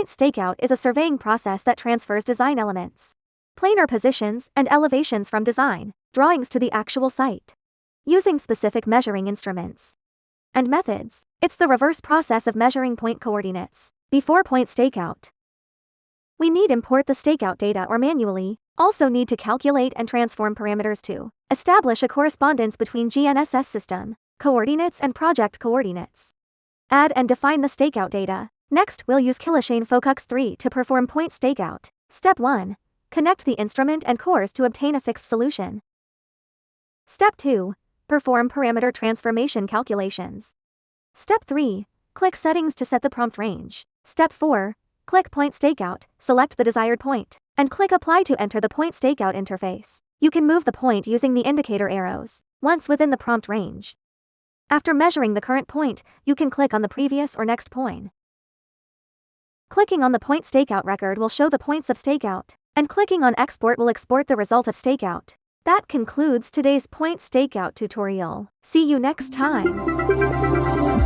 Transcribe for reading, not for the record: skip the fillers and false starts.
Point stakeout is a surveying process that transfers design elements, planar positions, and elevations from design drawings to the actual site, using specific measuring instruments and methods. It's the reverse process of measuring point coordinates. Before point stakeout, we need import the stakeout data or manually also need to calculate and transform parameters to establish a correspondence between GNSS system coordinates and project coordinates. Add and define the stakeout data. Next, we'll use Kilichain Focux 3 to perform point stakeout. Step 1. Connect the instrument and cores to obtain a fixed solution. Step 2. Perform parameter transformation calculations. Step 3. Click Settings to set the prompt range. Step 4. Click Point Stakeout, select the desired point, and click Apply to enter the Point Stakeout interface. You can move the point using the indicator arrows once within the prompt range. After measuring the current point, you can click on the previous or next point. Clicking on the point stakeout record will show the points of stakeout, and clicking on Export will export the result of stakeout. That concludes today's point stakeout tutorial. See you next time.